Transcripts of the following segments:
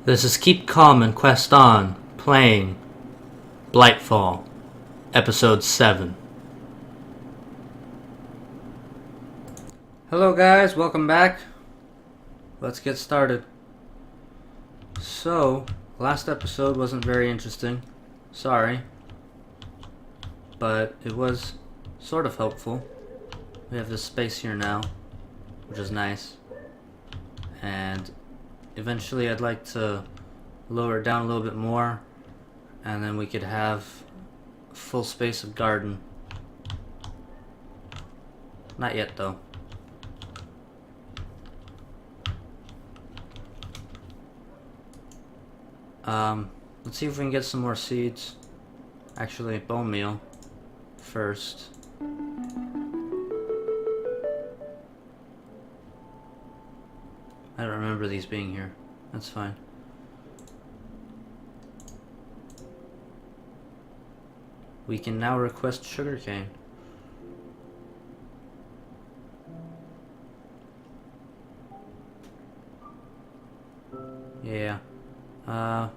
This is Keep Calm and Quest On, playing Blightfall, Episode 7. Hello guys, welcome back. Let's get started. So, last episode wasn't very interesting. Sorry. But it was sort of helpful. We have this space here now, which is nice. And eventually I'd like to lower it down a little bit more, and then we could have full space of garden. Not yet though. Let's see if we can get some more seeds. Actually, bone meal first. I don't remember these being here. That's fine. We can now request sugarcane. Yeah.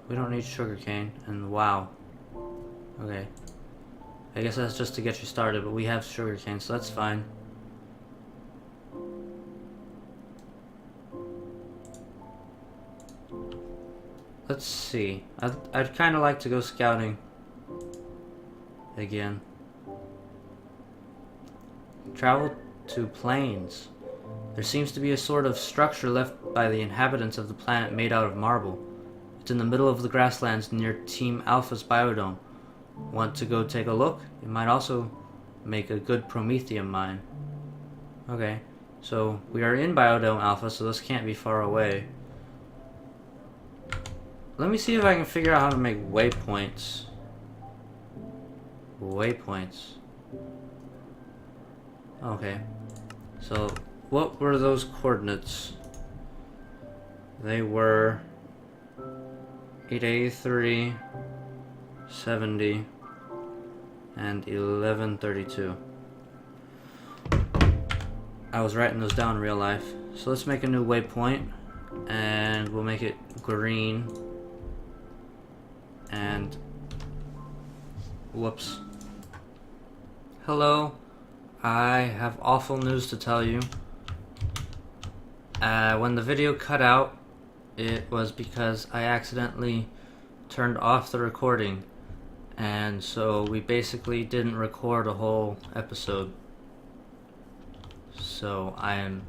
We don't need sugarcane, and wow. Okay. I guess that's just to get you started, but we have sugarcane, so that's fine. Let's see. I'd kind of like to go scouting again. Travel to plains. There seems to be a sort of structure left by the inhabitants of the planet made out of marble. It's in the middle of the grasslands near Team Alpha's biodome. Want to go take a look? It might also make a good promethium mine. Okay, so we are in Biodome Alpha, so this can't be far away. Let me see if I can figure out how to make waypoints. Waypoints. Okay. So, what were those coordinates? They were 883, 70, and 1132. I was writing those down in real life. So let's make a new waypoint, and we'll make it green. And whoops. Hello. I have awful news to tell you. When the video cut out, it was because I accidentally turned off the recording, and so we basically didn't record a whole episode. So I am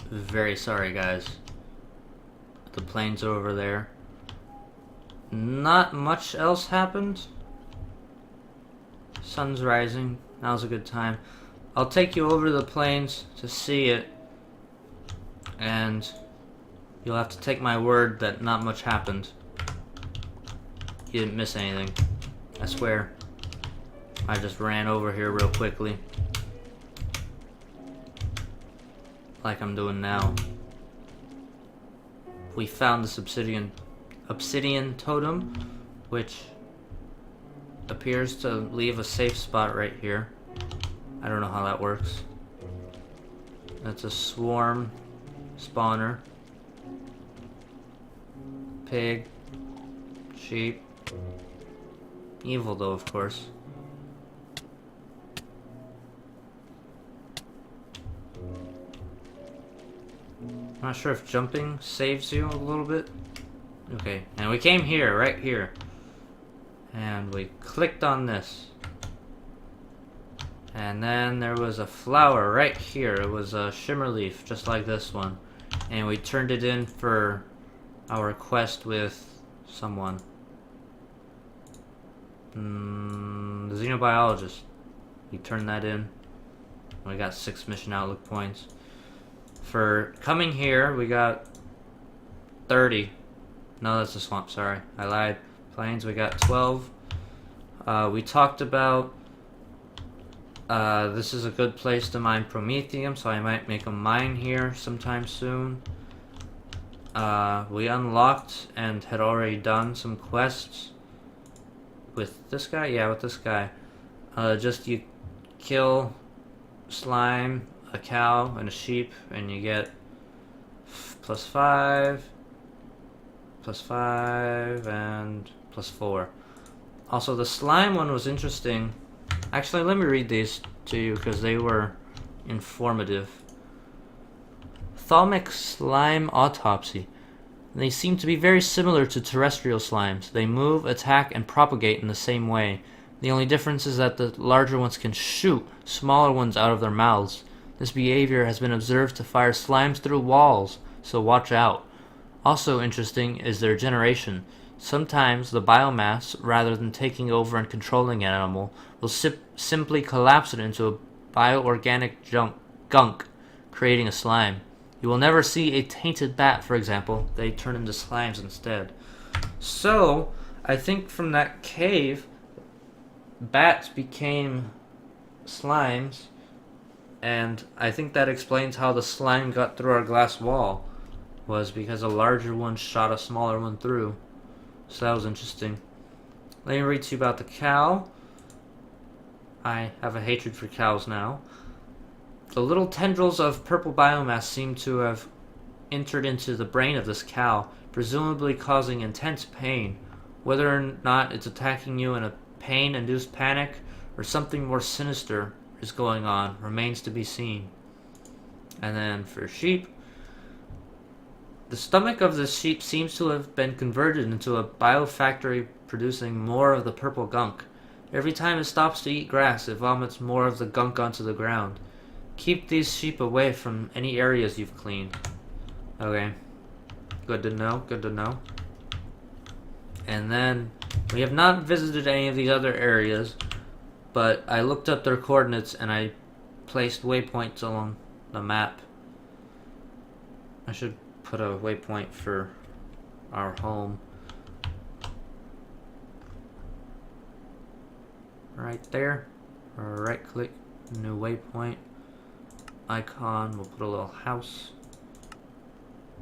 very sorry, guys. The planes are over there. Not much else happened. Sun's rising. Now's a good time. I'll take you over the plains to see it, and you'll have to take my word that not much happened. You didn't miss anything. I swear. I just ran over here real quickly. Like I'm doing now. We found this obsidian totem, which appears to leave a safe spot right here. I don't know how that works. That's a swarm spawner. Pig. Sheep. Evil though, of course. I'm not sure if jumping saves you a little bit. Okay, and we came here, right here. And we clicked on this. And then there was a flower right here. It was a shimmer leaf, just like this one. And we turned it in for our quest with someone. The xenobiologist. We turned that in. We got 6 mission outlook points. For coming here, we got 30. No, that's a swamp, sorry. I lied. Plains, we got 12. We talked about this is a good place to mine promethium, so I might make a mine here sometime soon. We unlocked and had already done some quests with this guy? Yeah, with this guy. Just you kill slime, a cow, and a sheep, and you get +5, +5, and +4. Also, the slime one was interesting. Actually, let me read these to you because they were informative. Thalmic slime autopsy. They seem to be very similar to terrestrial slimes. They move, attack, and propagate in the same way. The only difference is that the larger ones can shoot smaller ones out of their mouths. This behavior has been observed to fire slimes through walls, so watch out. Also interesting is their generation. Sometimes the biomass, rather than taking over and controlling an animal, will simply collapse it into a bioorganic gunk, creating a slime. You will never see a tainted bat, for example. They turn into slimes instead. So, I think from that cave, bats became slimes, and I think that explains how the slime got through our glass wall, was because a larger one shot a smaller one through. So that was interesting. Let me read to you about the cow. I have a hatred for cows now. The little tendrils of purple biomass seem to have entered into the brain of this cow, presumably causing intense pain. Whether or not it's attacking you in a pain-induced panic or something more sinister is going on remains to be seen. And then for sheep, the stomach of the sheep seems to have been converted into a biofactory producing more of the purple gunk. Every time it stops to eat grass, it vomits more of the gunk onto the ground. Keep these sheep away from any areas you've cleaned. Okay. Good to know, good to know. And then, we have not visited any of these other areas, but I looked up their coordinates and I placed waypoints along the map. I should put a waypoint for our home. Right there. Right click, new waypoint. Icon, we'll put a little house.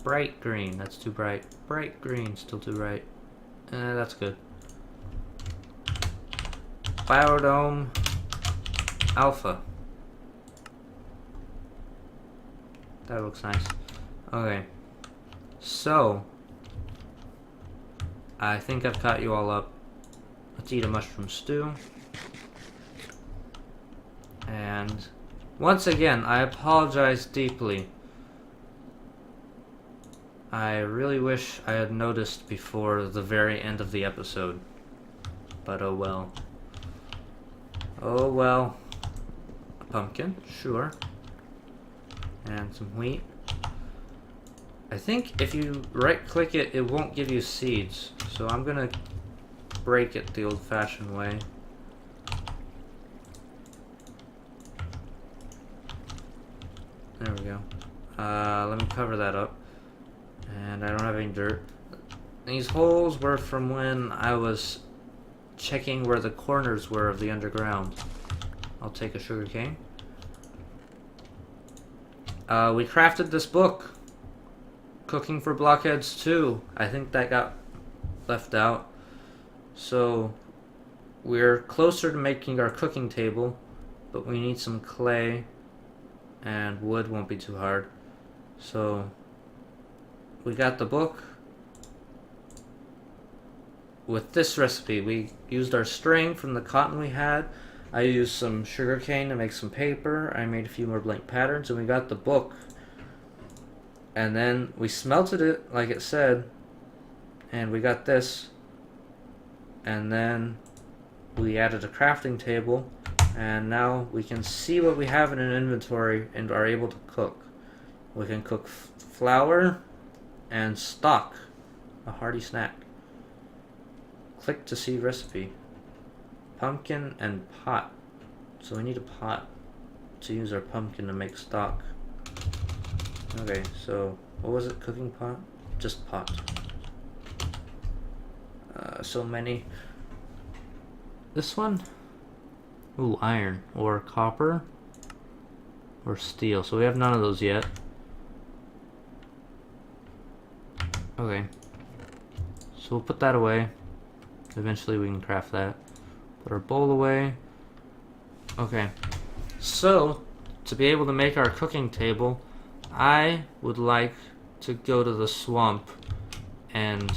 Bright green, that's too bright. Bright green, still too bright. That's good. Biodome Alpha. That looks nice. Okay. So, I think I've caught you all up. Let's eat a mushroom stew. And once again, I apologize deeply. I really wish I had noticed before the very end of the episode. But oh well. Oh well. A pumpkin, sure. And some wheat. I think if you right click it, it won't give you seeds. So I'm gonna break it the old fashioned way. There we go. Let me cover that up. And I don't have any dirt. These holes were from when I was checking where the corners were of the underground. I'll take a sugar cane. We crafted this book. Cooking for Blockheads 2. I think that got left out. So we're closer to making our cooking table, but we need some clay, and wood won't be too hard. So we got the book. With this recipe, we used our string from the cotton we had. I used some sugar cane to make some paper. I made a few more blank patterns, and we got the book. And then we smelted it, like it said, and we got this. And then we added a crafting table, and now we can see what we have in an inventory and are able to cook. We can cook flour and stock, a hearty snack. Click to see recipe. Pumpkin and pot. So we need a pot to use our pumpkin to make stock. Okay, so what was it? Cooking pot? Just pot. So many. This one? Ooh, iron. Or copper. Or steel. So we have none of those yet. Okay. So we'll put that away. Eventually we can craft that. Put our bowl away. Okay. So, to be able to make our cooking table, I would like to go to the swamp and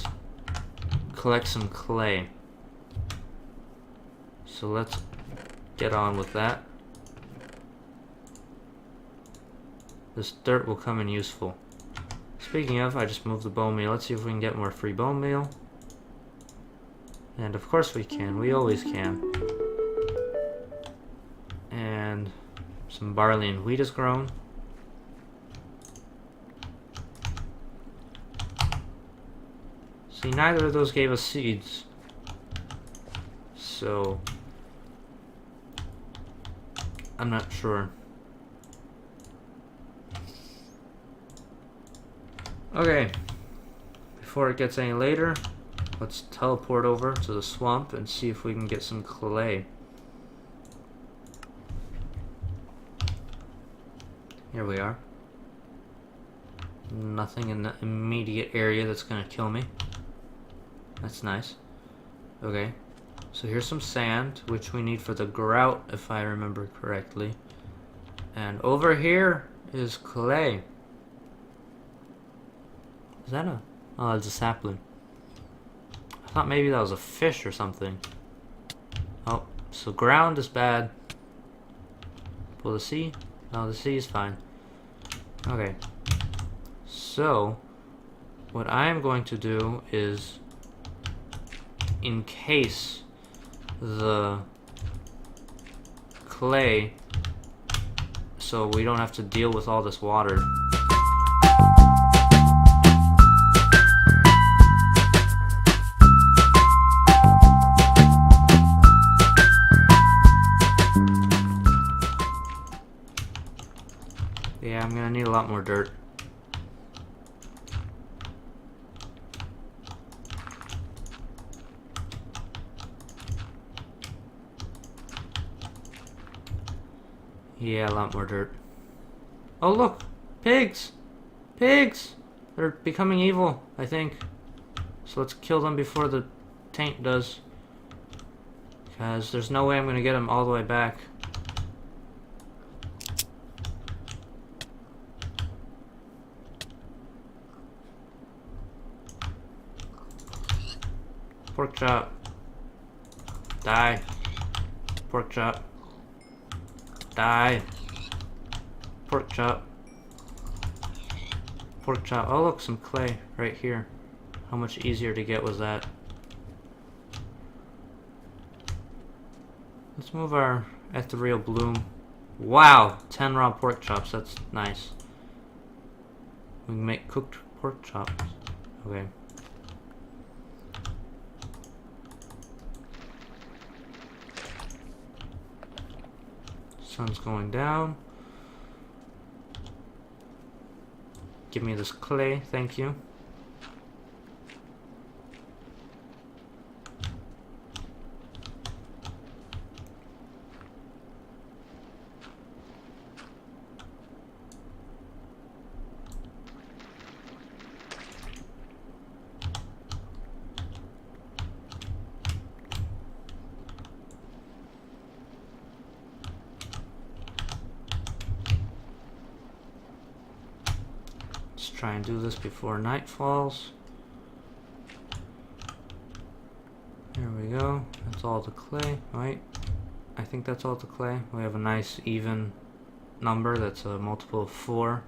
collect some clay. So let's get on with that. This dirt will come in useful. Speaking of, I just moved the bone meal. Let's see if we can get more free bone meal. And of course we can. We always can. And some barley and wheat is grown. See, neither of those gave us seeds. So I'm not sure. Okay, before it gets any later, let's teleport over to the swamp and see if we can get some clay. Here we are. Nothing in the immediate area that's gonna kill me. That's nice. Okay, so here's some sand, which we need for the grout, if I remember correctly. And over here is clay. Is that a... oh, it's a sapling. I thought maybe that was a fish or something. Oh, so ground is bad. Will the sea? No, the sea is fine. Okay. So, what I am going to do is encase the clay so we don't have to deal with all this water. Yeah, I'm gonna need a lot more dirt. Yeah, a lot more dirt. Oh look! Pigs! Pigs! They're becoming evil, I think. So let's kill them before the taint does. Because there's no way I'm gonna get them all the way back. Pork chop. Die. Pork chop. Die. Pork chop. Pork chop. Oh look, some clay right here. How much easier to get was that? Let's move our ethereal bloom. Wow! 10 raw pork chops. That's nice. We can make cooked pork chops. Okay. Sun's going down. Give me this clay, thank you. Try and do this before night falls. There we go. That's all the clay, right? I think that's all the clay. We have a nice even number that's a multiple of 4.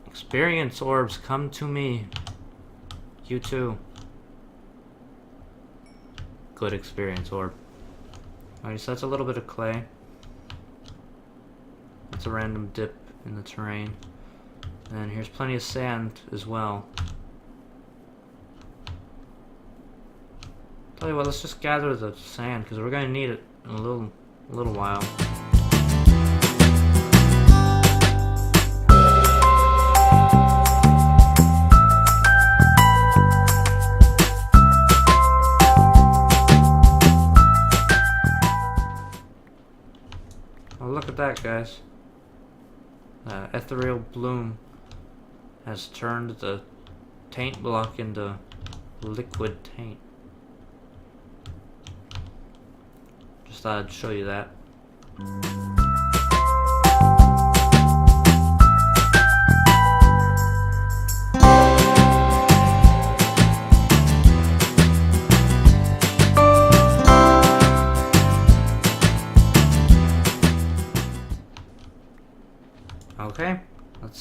Experience orbs, come to me. You too. Good experience orb. Alright, so that's a little bit of clay. It's a random dip in the terrain. And here's plenty of sand as well. Tell you what, let's just gather the sand because we're gonna need it in a little while. Oh, look at that, guys. Ethereal bloom has turned the taint block into liquid taint. Just thought I'd show you that.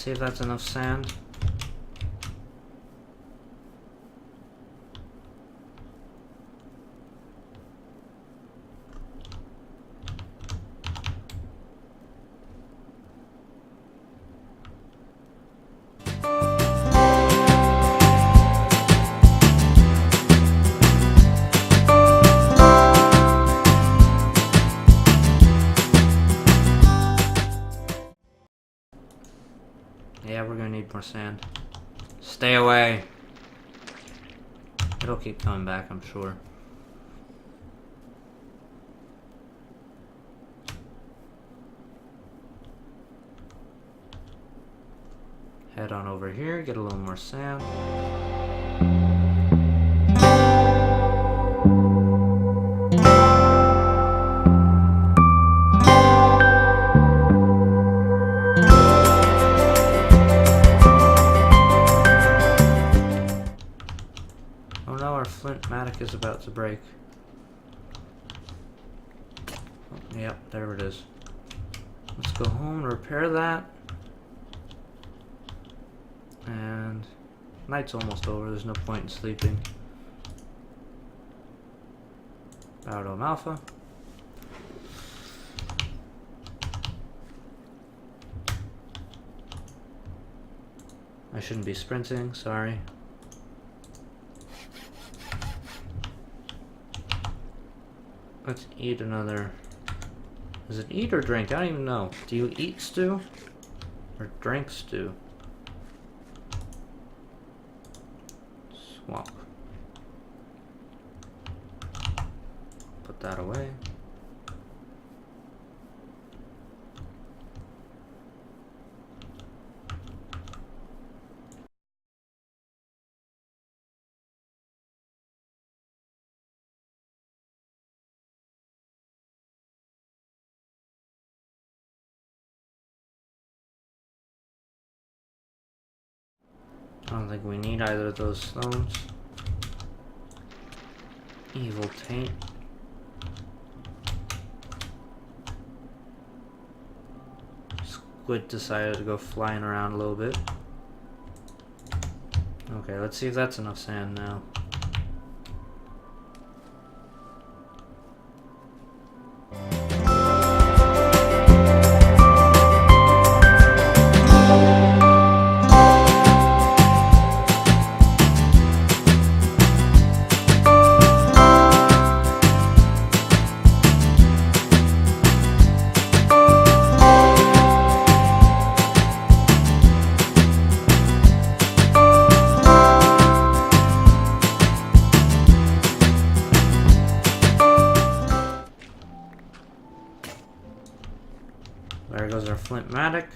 see if that's enough sand. Yeah, we're gonna need more sand. Stay away! It'll keep coming back, I'm sure. Head on over here, get a little more sand. Flintmatic is about to break. Oh, yep, there it is. Let's go home and repair that. And night's almost over, there's no point in sleeping. Biodome Alpha. I shouldn't be sprinting, sorry. Let's eat another. Is it eat or drink? I don't even know. Do you eat stew? Or drink stew? Swamp. Put that away. I don't think we need either of those stones. Evil taint. Squid decided to go flying around a little bit. Okay, let's see if that's enough sand now. There goes our Flintmatic.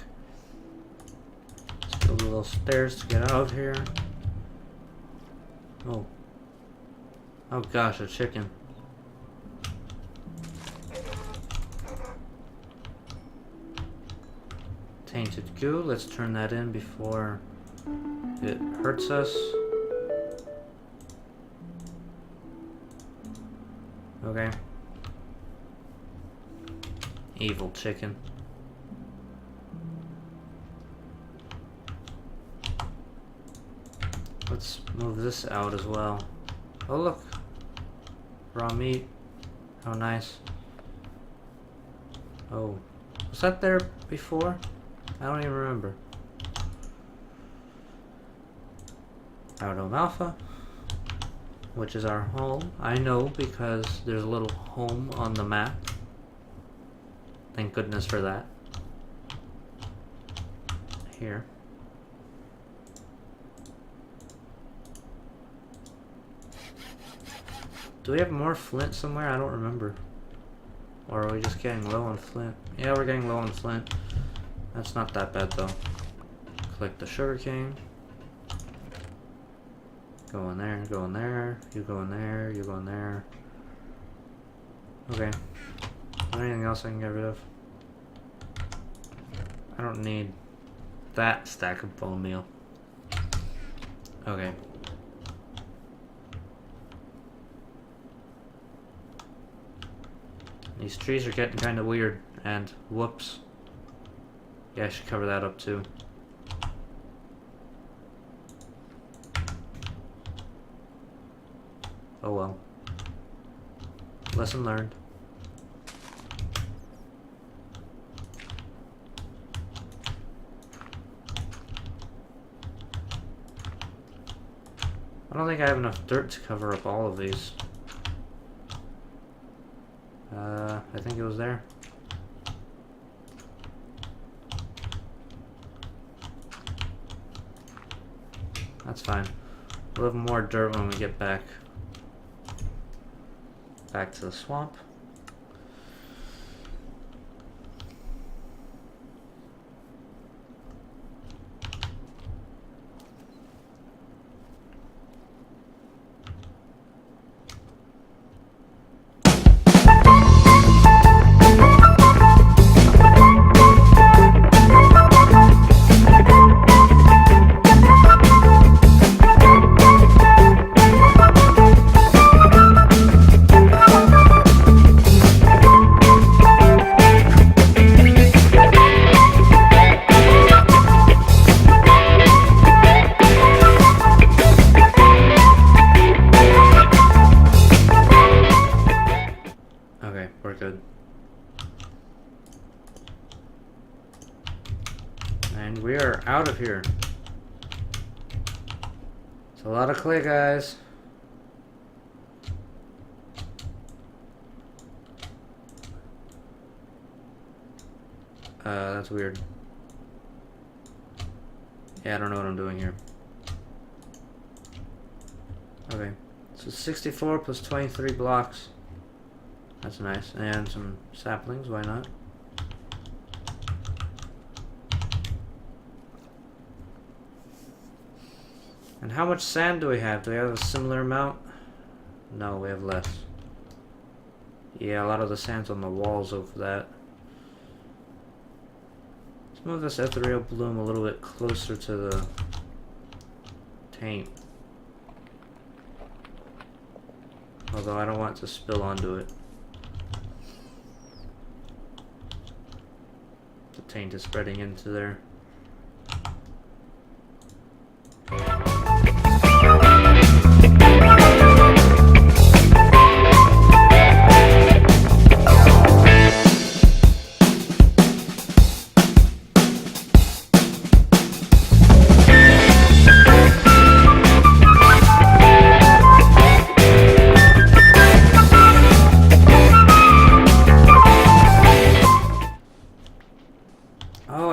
Let's build a little stairs to get out here. Oh. Oh gosh, a chicken. Tainted goo, let's turn that in before it hurts us. Okay. Evil chicken. Let's move this out as well. Oh look, raw meat. How nice. Oh, was that there before? I don't even remember. Biodome Alpha, which is our home. I know because there's a little home on the map. Thank goodness for that. Here. Do we have more flint somewhere? I don't remember. Or are we just getting low on flint? Yeah, we're getting low on flint. That's not that bad though. Collect the sugarcane. Go in there, go in there, you go in there, you go in there. Okay. Is there anything else I can get rid of? I don't need that stack of bone meal. Okay. These trees are getting kind of weird, and whoops. Yeah, I should cover that up too. Oh well. Lesson learned. I don't think I have enough dirt to cover up all of these. I think it was there. That's fine. We'll have more dirt when we get back to the swamp. Okay, we're good. And we are out of here. It's a lot of clay, guys. That's weird. Yeah, I don't know what I'm doing here. Okay, so 64 plus 23 blocks. That's nice. And some saplings, why not? And how much sand do we have? Do we have a similar amount? No, we have less. Yeah, a lot of the sand's on the walls over that. Let's move this ethereal bloom a little bit closer to the taint. Although I don't want it to spill onto it. The taint is spreading into there.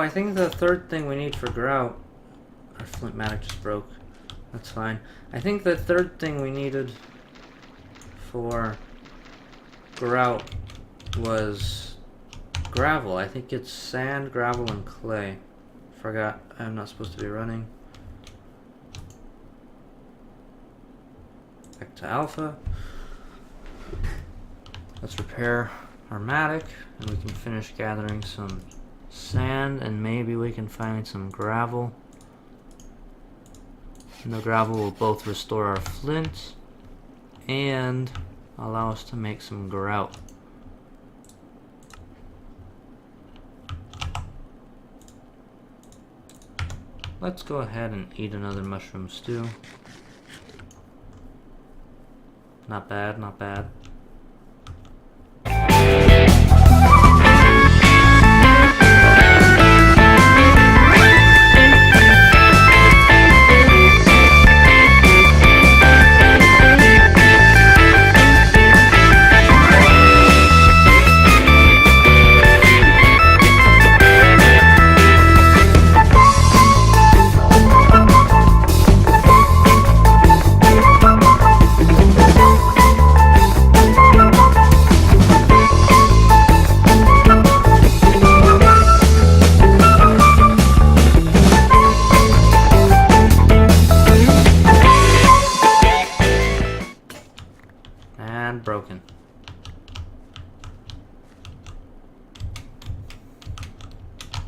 I think the third thing we need for grout, our flintmatic just broke, that's fine. I think the third thing we needed for grout was gravel. I think it's sand, gravel, and clay. Forgot, I'm not supposed to be running. Back to alpha. Let's repair our matic and we can finish gathering some sand, and maybe we can find some gravel. And the gravel will both restore our flint and allow us to make some grout. Let's go ahead and eat another mushroom stew. Not bad, not bad. Broken.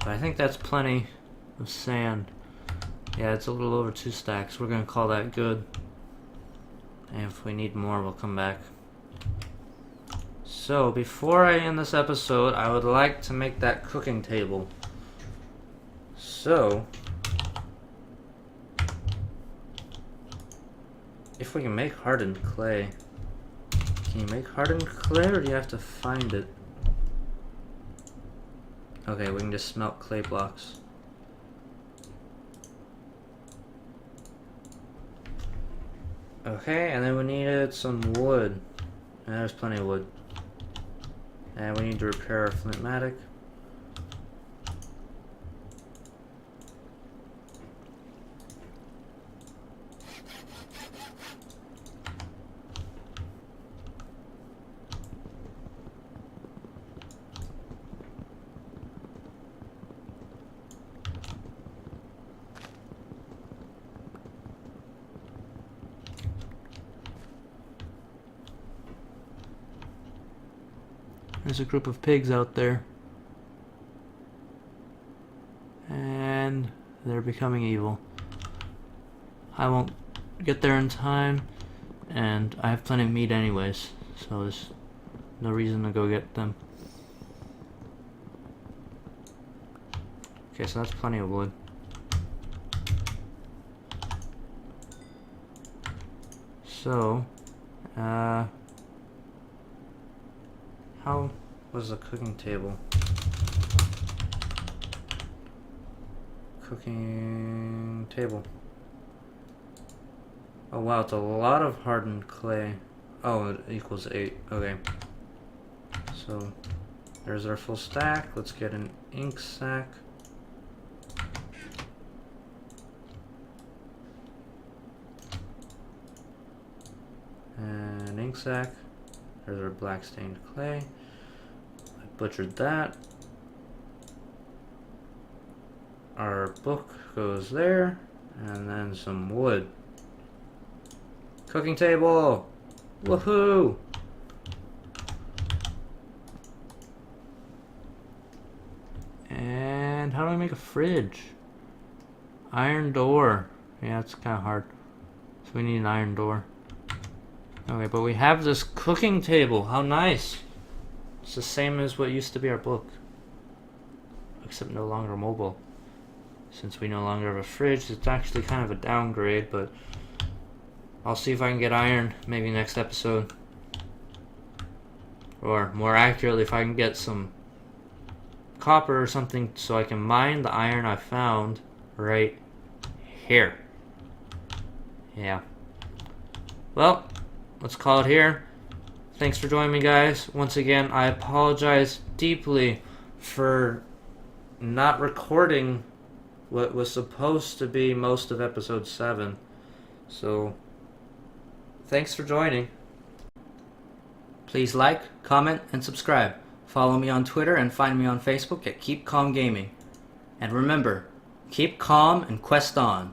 But I think that's plenty of sand. Yeah, it's a little over 2 stacks. We're gonna call that good. And if we need more, we'll come back. So, before I end this episode, I would like to make that cooking table. So, if we can make hardened clay, Can you make hardened clay, or do you have to find it? Okay, we can just smelt clay blocks. Okay, and then we needed some wood. And there's plenty of wood. And we need to repair our flintmatic. There's a group of pigs out there. And they're becoming evil. I won't get there in time, and I have plenty of meat anyways, so there's no reason to go get them. Okay, so that's plenty of wood. So, how was the cooking table? Cooking table. Oh wow, it's a lot of hardened clay. Oh, it equals 8. Okay. So, there's our full stack. Let's get an ink sack. And ink sack. There's our black stained clay. I butchered that. Our book goes there. And then some wood. Cooking table! Woohoo! And how do I make a fridge? Iron door. Yeah, it's kind of hard. So we need an iron door. Okay, but we have this cooking table. How nice. It's the same as what used to be our book. Except no longer mobile. Since we no longer have a fridge, it's actually kind of a downgrade, but I'll see if I can get iron maybe next episode. Or more accurately, if I can get some copper or something so I can mine the iron I found right here. Yeah. Well, let's call it here. Thanks for joining me, guys. Once again, I apologize deeply for not recording what was supposed to be most of episode 7. So, thanks for joining. Please like, comment, and subscribe. Follow me on Twitter and find me on Facebook at QeepQalm Gaming. And remember, keep calm and quest on.